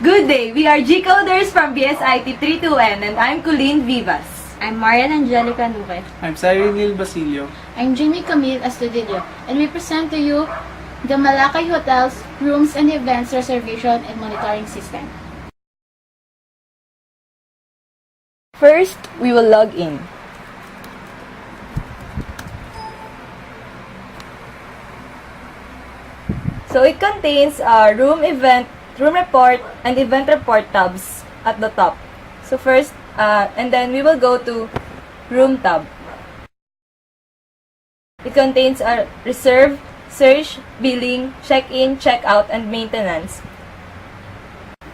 Good day, we are Gcoders from Bsit 32N and I'm Colleen Vivas. I'm Marian Angelica Nuque. I'm Cyril Basilio. I'm Jimmy Camille Astudillo, and we present to you the Malacay Hotel's Rooms and Events Reservation and Monitoring System. First, we will log in. So it contains room report, and event report tabs at the top. So first, and then we will go to room tab. It contains a reserve, search, billing, check-in, check-out, and maintenance.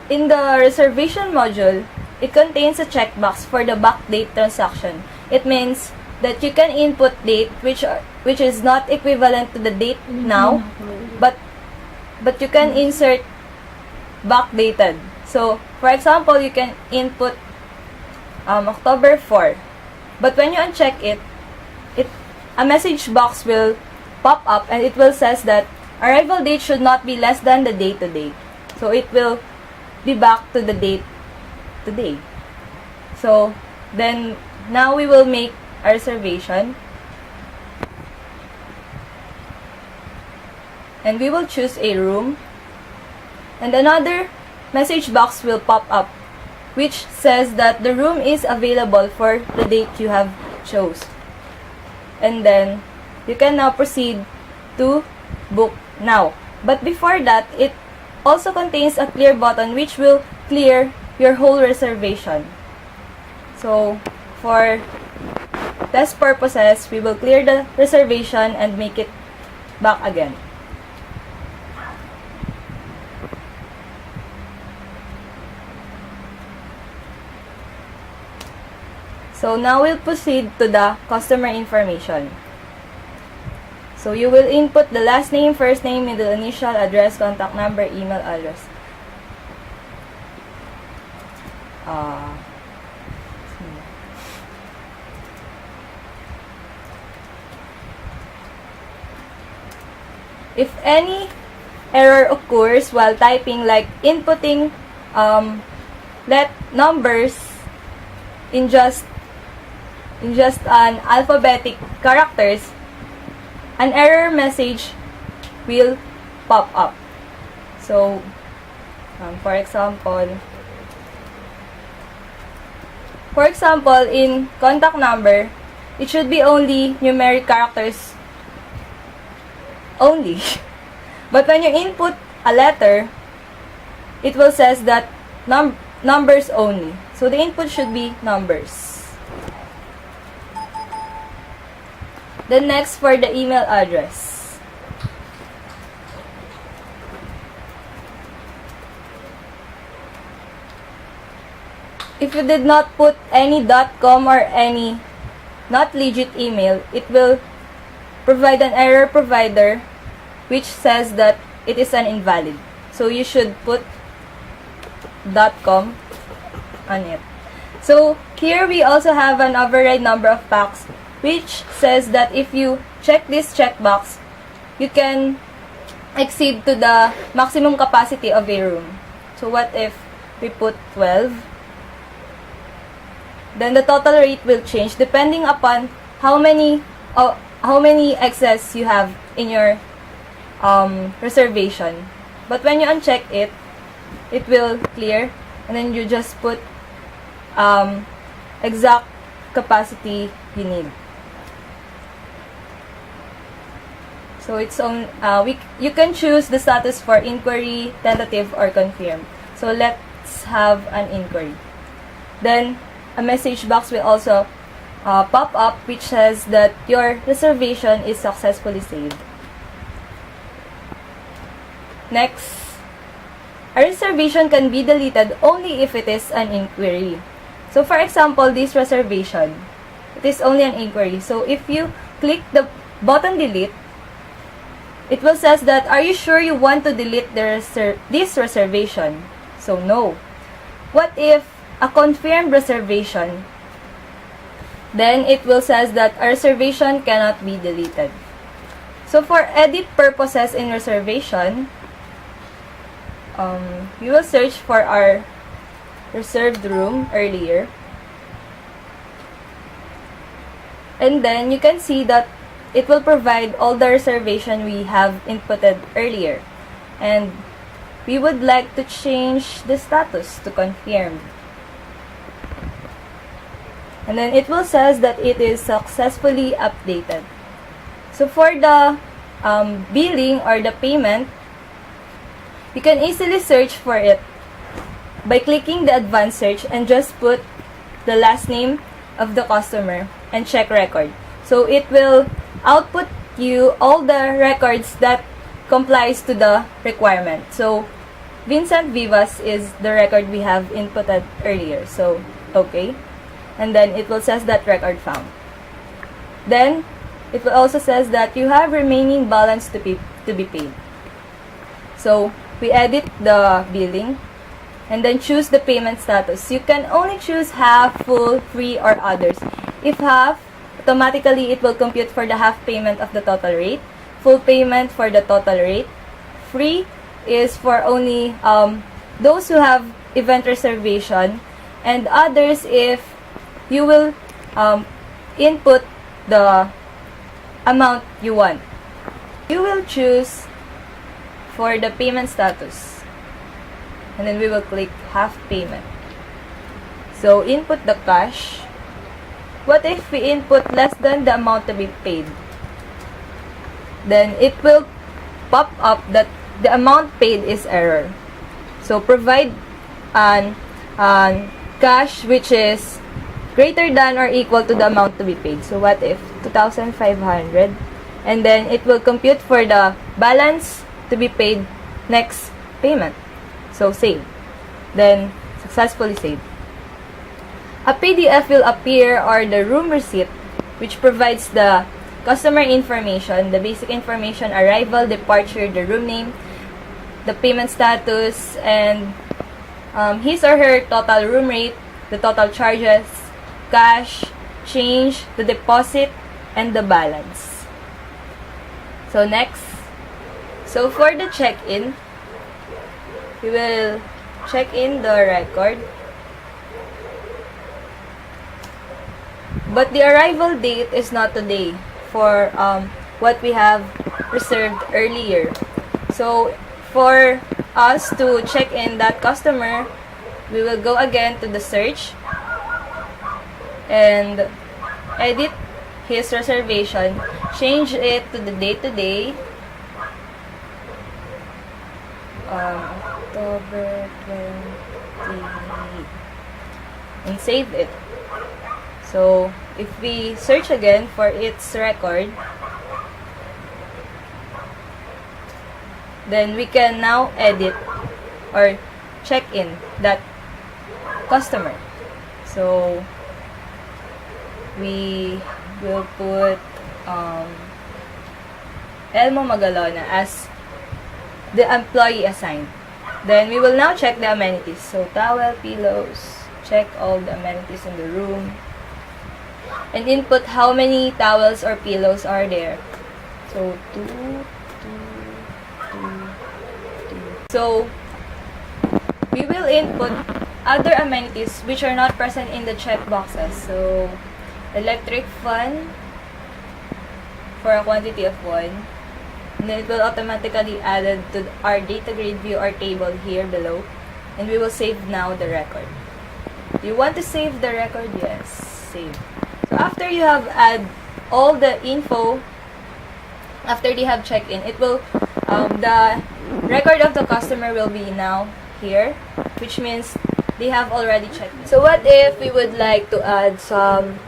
In the reservation module, it contains a checkbox for the backdate transaction. It means that you can input date which is not equivalent to the date now, but you can insert backdated. So, for example, you can input October 4. But when you uncheck it, a message box will pop up and it will says that arrival date should not be less than the date today. So, it will be back to the date today. So, then, now we will make a reservation. And we will choose a room. And another message box will pop up, which says that the room is available for the date you have chose. And then, you can now proceed to book now. But before that, it also contains a clear button which will clear your whole reservation. So, for test purposes, we will clear the reservation and make it back again. So now we'll proceed to the customer information. So you will input the last name, first name, middle initial, address, contact number, email address. If any error occurs while typing, like inputting let numbers in just an alphabetic characters, an error message will pop up. So, for example, in contact number, it should be only numeric characters only. But when you input a letter, it will says that numbers only. So the input should be numbers. Then next, for the email address. If you did not put any .com or any not legit email, it will provide an error provider which says that it is an invalid. So you should put .com on it. So here we also have an override number of packs, which says that if you check this checkbox, you can exceed to the maximum capacity of a room. So what if we put 12? Then the total rate will change depending upon how many excess you have in your reservation. But when you uncheck it, it will clear, and then you just put exact capacity you need. So it's on you can choose the status for inquiry, tentative, or confirmed. So let's have an inquiry. Then a message box will also pop up which says that your reservation is successfully saved. Next, a reservation can be deleted only if it is an inquiry. So for example, this reservation, it is only an inquiry. So if you click the button delete, it will says that, are you sure you want to delete this reservation? So no. What if a confirmed reservation? Then it will says that a reservation cannot be deleted. So for edit purposes in reservation, we will search for our reserved room earlier. And then you can see that it will provide all the reservation we have inputted earlier. And we would like to change the status to confirmed. And then it will says that it is successfully updated. So for the billing or the payment, you can easily search for it by clicking the advanced search and just put the last name of the customer and check record. So it will output you all the records that complies to the requirement. So Vincent Vivas is the record we have inputted earlier. So okay. And then it will says that record found. Then it will also says that you have remaining balance to be paid. So we edit the billing and then choose the payment status. You can only choose half, full, free, or others. If half, automatically it will compute for the half payment of the total rate. Full payment for the total rate. Free is for only those who have event reservation, and others if you will input the amount you want. You will choose for the payment status, and then we will click half payment. So input the cash. What if we input less than the amount to be paid? Then it will pop up that the amount paid is error. So provide an cash which is greater than or equal to the amount to be paid. So what if 2,500? And then it will compute for the balance to be paid next payment. So save. Then successfully saved. A PDF will appear, or the room receipt, which provides the customer information, the basic information, arrival, departure, the room name, the payment status, and his or her total room rate, the total charges, cash, change, the deposit, and the balance. So next, so for the check-in, we will check in the record. But the arrival date is not today for what we have reserved earlier. So for us to check in that customer, we will go again to the search and edit his reservation, change it to the date today, October 28, and save it. So if we search again for its record, then we can now edit or check in that customer. So we will put Elmo Magalona as the employee assigned. Then we will now check the amenities. So towel, pillows, check all the amenities in the room, and input how many towels or pillows are there. So 2, 2, 2, 2. So we will input other amenities which are not present in the checkboxes. So electric fan for a quantity of 1. And then it will automatically added to our data grid view or table here below. And we will save now the record. Do you want to save the record? Yes, save. So after you have add all the info, after they have checked in, it will the record of the customer will be now here, which means they have already checked in. So what if we would like to add some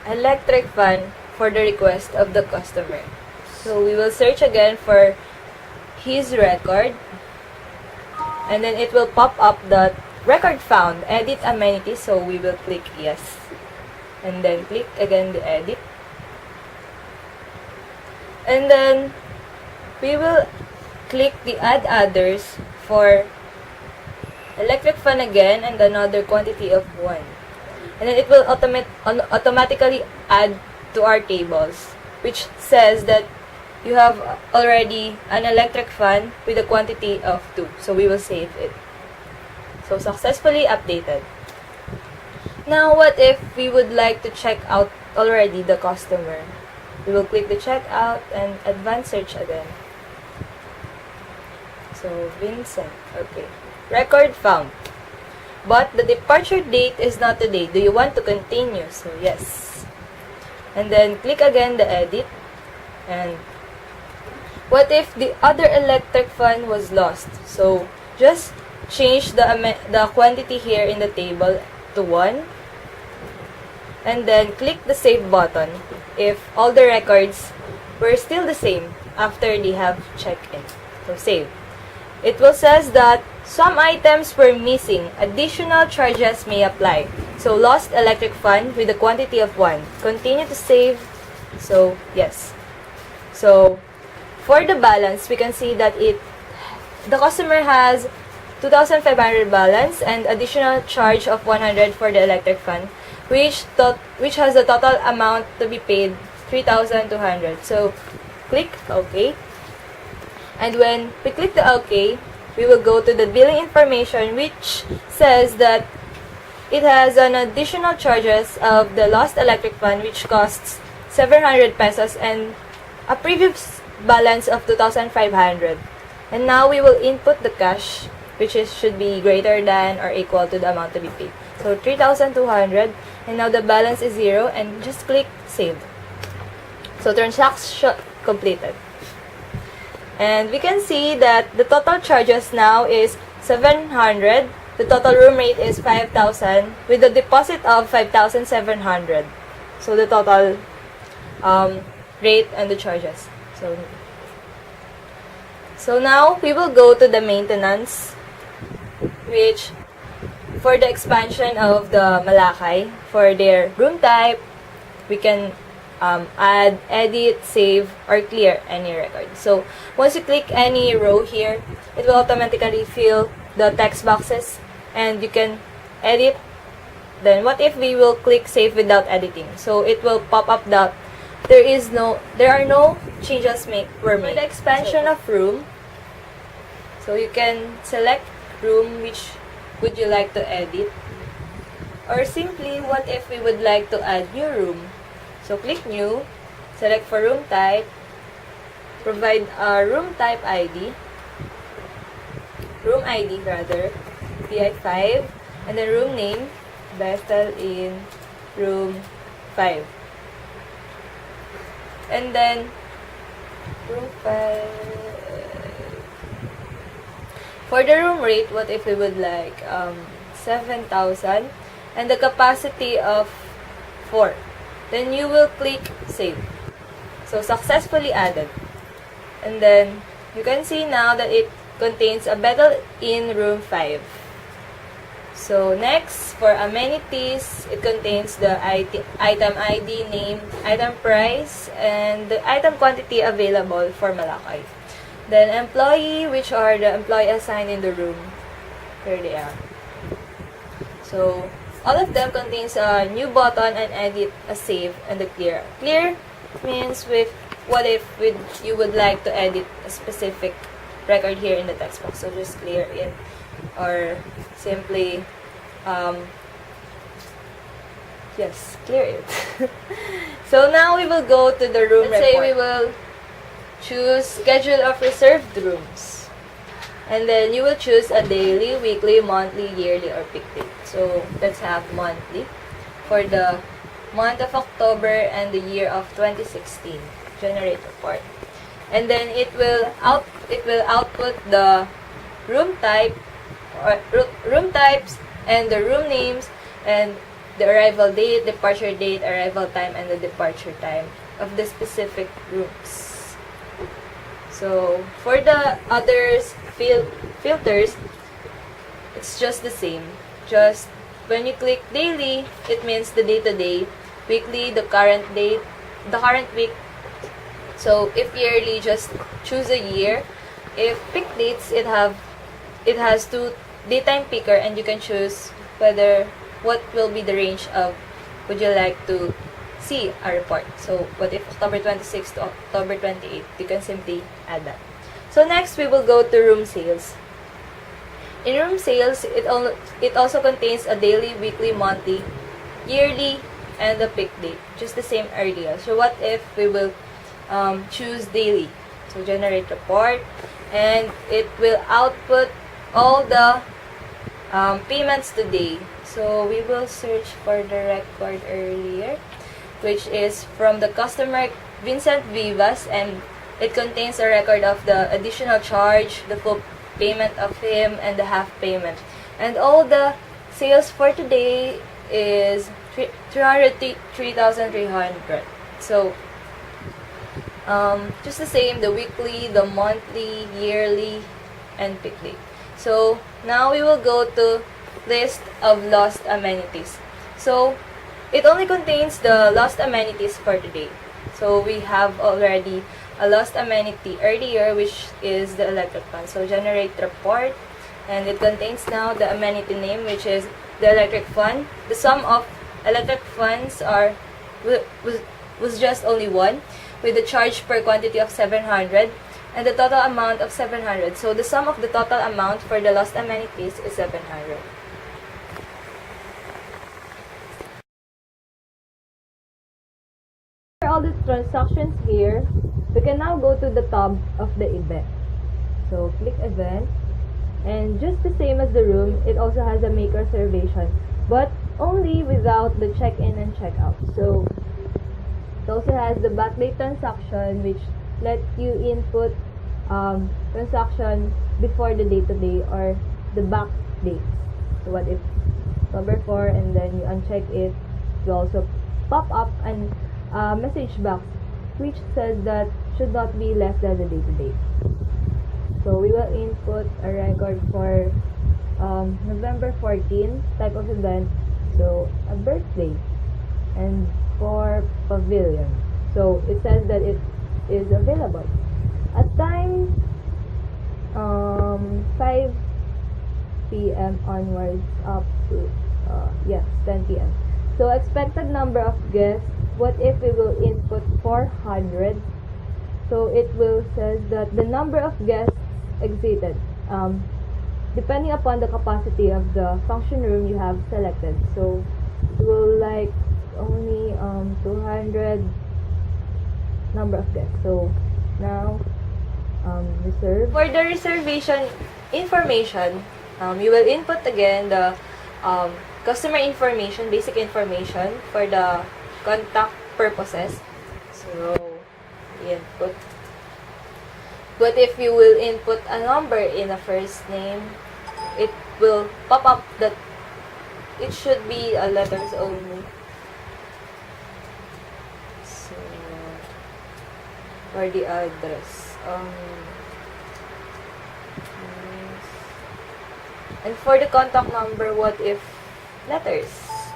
electric fan for the request of the customer? So we will search again for his record, and then it will pop up the record found, edit amenities. So we will click yes, and then click again the edit, and then we will click the add others for electric fan again and another quantity of 1, and then it will automatically add to our tables, which says that you have already an electric fan with a quantity of 2. So we will save it. So successfully updated. Now, what if we would like to check out already the customer? We will click the checkout and advanced search again. So, Vincent. Okay. Record found. But the departure date is not today. Do you want to continue? So, yes. And then, click again the edit. And what if the other electric fan was lost? So, just change the quantity here in the table to 1. And then, click the save button if all the records were still the same after they have checked in. So, save. It will says that some items were missing. Additional charges may apply. So, lost electric fan with a quantity of 1. Continue to save. So, yes. So, for the balance, we can see that the customer has 2,500 balance and additional charge of 100 for the electric fan, which has the total amount to be paid 3,200. So, click OK. And when we click the OK, we will go to the billing information, which says that it has an additional charges of the lost electric fan, which costs 700 pesos and a previous balance of 2,500. And now we will input the cash, which should be greater than or equal to the amount to be paid. So 3,200, and now the balance is 0, and just click save. So transaction completed. And we can see that the total charges now is 700. The total room rate is 5,000 with a deposit of 5,700. So the total rate and the charges. So now we will go to the maintenance, which for the expansion of the Malakay, for their room type, we can add, edit, save, or clear any record. So once you click any row here, it will automatically fill the text boxes and you can edit. Then what if we will click save without editing? So it will pop up that there are no changes were made. For the expansion of room, so you can select room which would you like to edit, or simply what if we would like to add new room. So click new, select for room type, provide a room type ID, PI5, and then room name, Vestal in room 5. And then room 5. For the room rate, what if we would like 7,000 and the capacity of 4? Then you will click save. So successfully added. And then you can see now that it contains a bed in room 5. So next, for amenities, it contains the item ID, name, item price, and the item quantity available for Malakay. Then employee, which are the employee assigned in the room. Here they are. So all of them contains a new button, and edit, a save, and the clear. Clear means what if you would like to edit a specific record here in the text box. So just clear it, or simply yes, clear it. So now we will go to the room report. Let's say we will choose schedule of reserved rooms, and then you will choose a daily, weekly, monthly, yearly, or peak date. So let's have monthly for the month of October and the year of 2016. Generate report, and then it will output the room type, or room types, and the room names, and the arrival date, departure date, arrival time, and the departure time of the specific rooms. So for the others filters, it's just the same. Just when you click daily, it means the day-to-day, weekly, the current date, the current week. So if yearly, just choose a year. If peak dates, it has two daytime peaker, and you can choose what will be the range of would you like to see a report. So what if October 26 to October 28? You can simply add that. So next, we will go to room sales. In room sales, it also contains a daily, weekly, monthly, yearly, and the peak date, just the same earlier. So what if we will choose daily? So generate report, and it will output all the payments today. So we will search for the record earlier, which is from the customer Vincent Vivas, and it contains a record of the additional charge, the full payment of him, and the half payment. And all the sales for today is 303,300. So just the same, the weekly, the monthly, yearly, and peak date. So now we will go to list of lost amenities. So it only contains the lost amenities for today. So we have already a lost amenity earlier, which is the electric fan. So generate report, and it contains now the amenity name, which is the electric fan. The sum of electric fans was just only one, with the charge per quantity of 700 and the total amount of 700. So the sum of the total amount for the lost amenities is 700. For all the transactions here, we can now go to the tab of the event. So click event, and just the same as the room, it also has a make reservation, but only without the check-in and check-out. So it also has the backdate transaction, which let you input transaction before the date today or the back date. So what if October 4 and then you uncheck it, you also pop up an message box which says that should not be less than the date today. So we will input a record for November 14 type of event, so a birthday, and for pavilion. So it says that it is available at time 5 p.m. onwards up to 10 p.m. So expected number of guests, what if we will input 400? So it will says that the number of guests exited depending upon the capacity of the function room you have selected. So it will like only 200 number of guests. So now reserve. For the reservation information, you will input again the customer information, basic information for the contact purposes. So input. But if you will input a number in a first name, it will pop up that it should be a letters only. So for the address, and for the contact number, what if letters?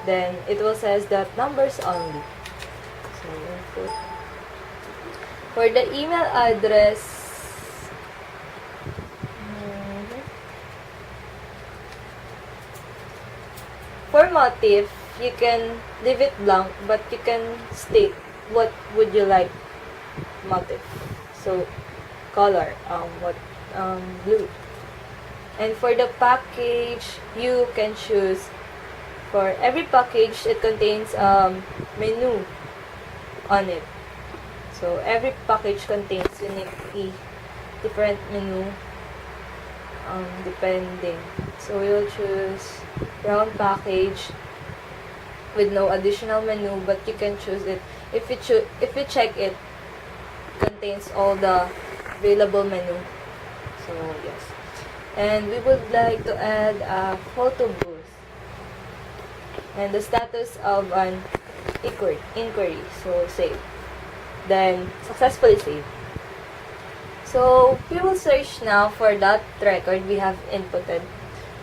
Then it will says that numbers only. So input. For the email address, for motif, you can leave it blank, but you can state what would you like motif. So color, blue. And for the package, you can choose. For every package, it contains menu on it. So every package contains uniquely different menu depending. So we will choose round package with no additional menu, but you can choose it. If you check it, contains all the available menu. So yes. And we would like to add a photo booth and the status of an inquiry. So save. Then successfully save. So we will search now for that record we have inputted.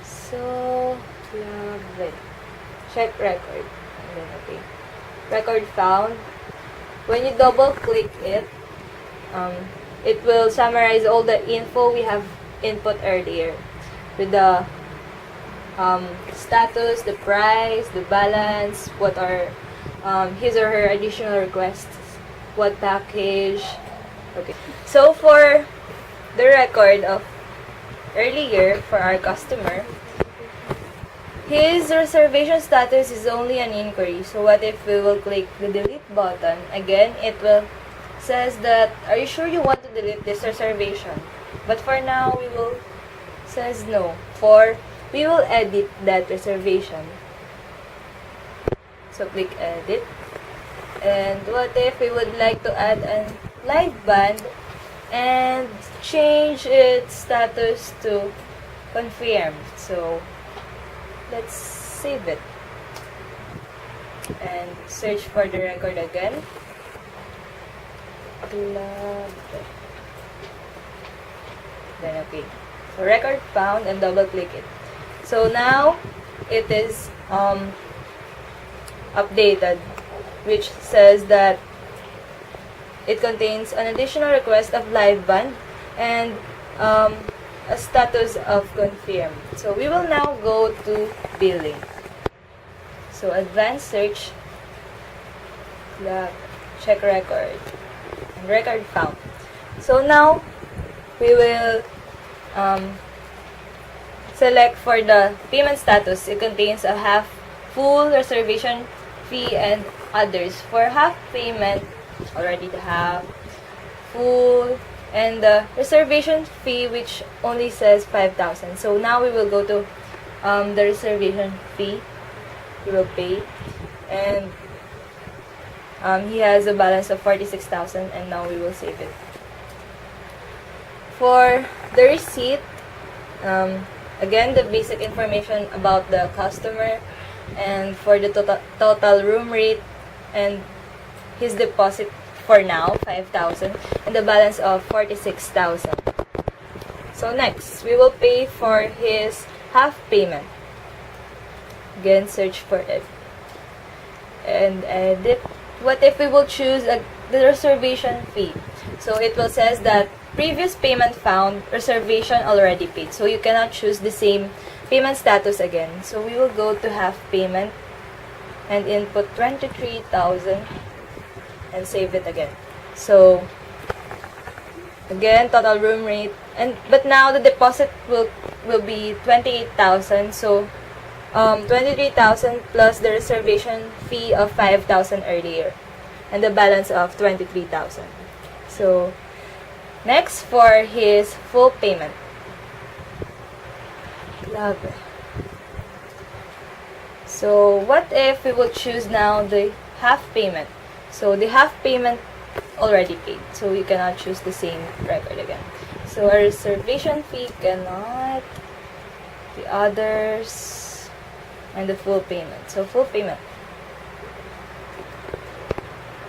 So we have it. Check record. And then okay. Record found. When you double click it, it will summarize all the info we have input earlier with the status, the price, the balance, what are his or her additional requests. What package? Okay. So for the record of earlier for our customer, his reservation status is only an inquiry. So what if we will click the delete button? Again, it will says that, are you sure you want to delete this reservation? But for now, we will says no. For we will edit that reservation. So click edit. And what if we would like to add a live band and change its status to confirmed? So let's save it and search for the record again. Then okay. So record found, and double click it. So now it is updated, which says that it contains an additional request of live band and a status of confirmed. So we will now go to billing. So advanced search, check record, and record found. So now we will select for the payment status. It contains a half, full, reservation fee, and others. For half payment, already the half, full, and the reservation fee, which only says 5,000. So now we will go to the reservation fee. We will pay, and he has a balance of 46,000, and now we will save it. For the receipt, again, the basic information about the customer, and for the total room rate, and his deposit for now, 5,000, and the balance of 46,000. So next, we will pay for his half payment. Again, search for it and edit. What if we will choose the reservation fee? So it will says that previous payment found, reservation already paid. So you cannot choose the same payment status again. So we will go to half payment and input 23,000 and save it again. So again, total room rate, but now the deposit will be 28,000. So 23,000 plus the reservation fee of 5,000 earlier, and the balance of 23,000. So next, for his full payment. Love it. So what if we will choose now the half payment? So the half payment already paid, so you cannot choose the same record again. So a reservation fee cannot, the others, and the full payment. So full payment.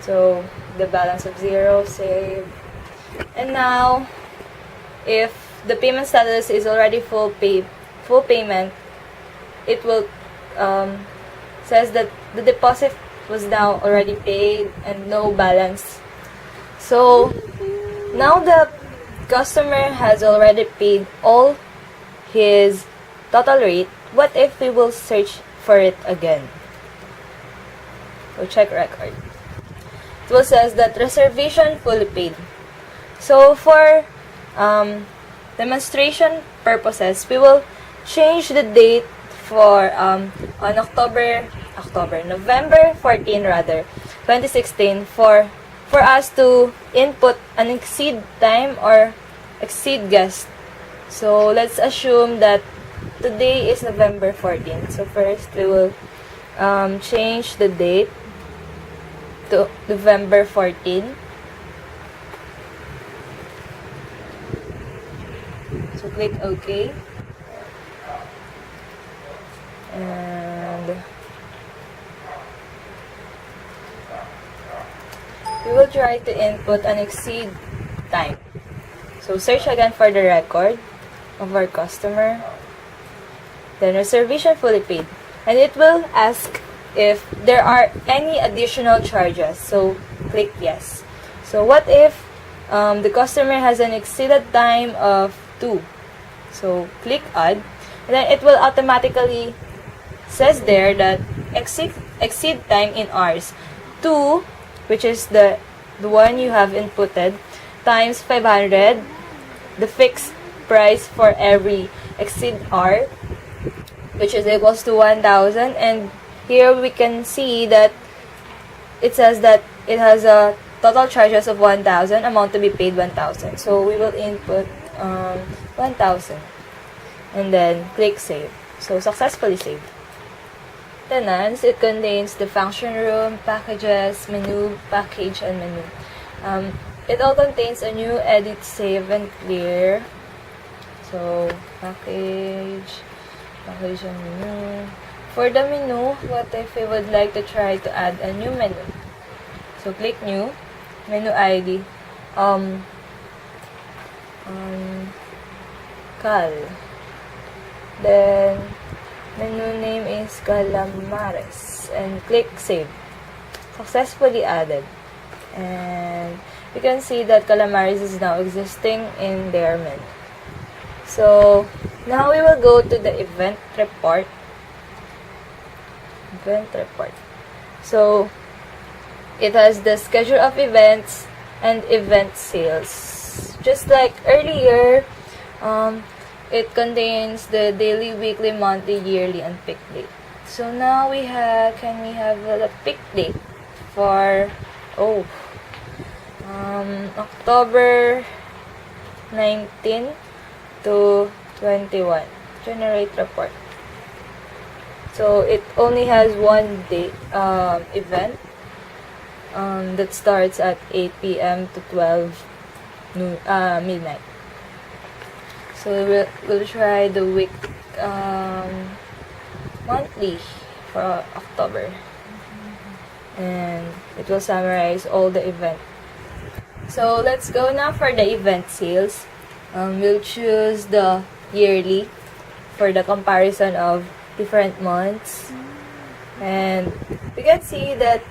So the balance of 0, save. And now, if the payment status is already full payment, it will says that the deposit was now already paid and no balance. So now the customer has already paid all his total rate. What if we will search for it again? So check record. It will says that reservation fully paid. So for demonstration purposes, we will change the date for on November 14 rather, 2016, for us to input an exceed time or exceed guest. So let's assume that today is November 14. So first we will change the date to November 14. So click OK. And we will try to input an exceed time. So search again for the record of our customer. Then reservation fully paid. And it will ask if there are any additional charges. So click yes. So what if the customer has an exceeded time of 2? So click add. And then it will automatically says there that exceed time in hours. 2, which is the one you have inputted, times 500, the fixed price for every exceed R, which is equals to 1,000. And here we can see that it says that it has a total charges of 1,000, amount to be paid 1,000. So we will input 1,000 and then click save. So successfully saved. Tenants, it contains the function room, packages, menu, package, and menu. It all contains a new edit, save, and clear. So package, and menu. For the menu, what if we would like to try to add a new menu? So click new, menu ID, Cal. Then menu name is Calamares and click save. Successfully added. And you can see that Calamares is now existing in their menu. So now we will go to the event report. So it has the schedule of events and event sales. Just like earlier, it contains the daily, weekly, monthly, yearly, and peak date. So now can we have the peak date for October 19 to 21. Generate report. So it only has one date event that starts at 8 p.m. to 12 midnight. So we'll try the week monthly for October, and it will summarize all the event. So let's go now for the event sales. We'll choose the yearly for the comparison of different months, and we can see that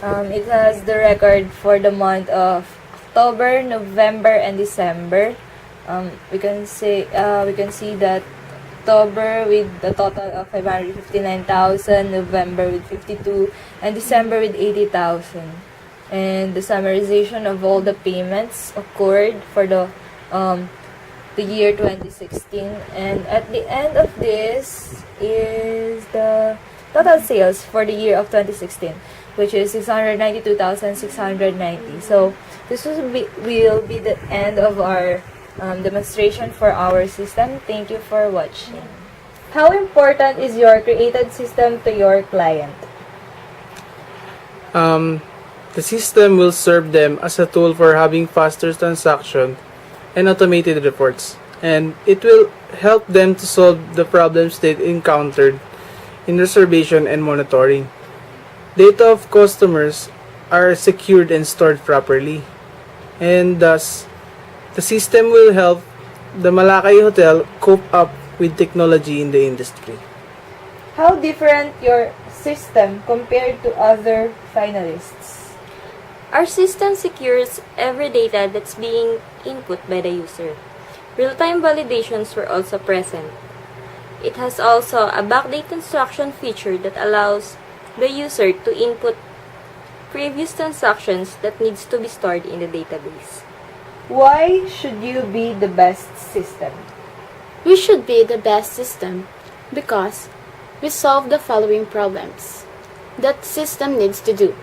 it has the record for the month of October, November, and December. We can see that October with the total of 559,000, November with 52, and December with 80,000. And the summarization of all the payments occurred for the year 2016. And at the end of this is the total sales for the year of 2016, which is 692,690. So this will be the end of our demonstration for our system. Thank you for watching. How important is your created system to your client? The system will serve them as a tool for having faster transaction and automated reports, and it will help them to solve the problems they encountered in reservation and monitoring. Data of customers are secured and stored properly, and thus the system will help the Malacay Hotel cope up with technology in the industry. How different your system compared to other finalists? Our system secures every data that's being input by the user. Real-time validations were also present. It has also a backdate instruction feature that allows the user to input previous transactions that needs to be stored in the database. Why should you be the best system? We should be the best system because we solve the following problems that system needs to do.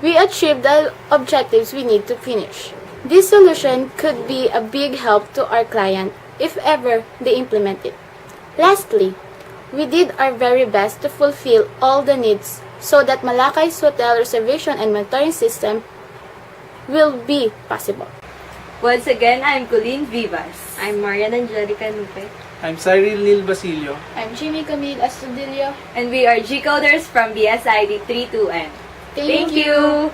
We achieve the objectives we need to finish. This solution could be a big help to our client if ever they implement it. Lastly, we did our very best to fulfill all the needs so that Malacay's hotel reservation and monitoring system will be possible. Once again, I'm Colleen Vivas. I'm Marian Angelica Nupe. I'm Cyril Lil Basilio. I'm Jimmy Camille Astudillo. And we are Gcoders from Bsit 32N. Thank you.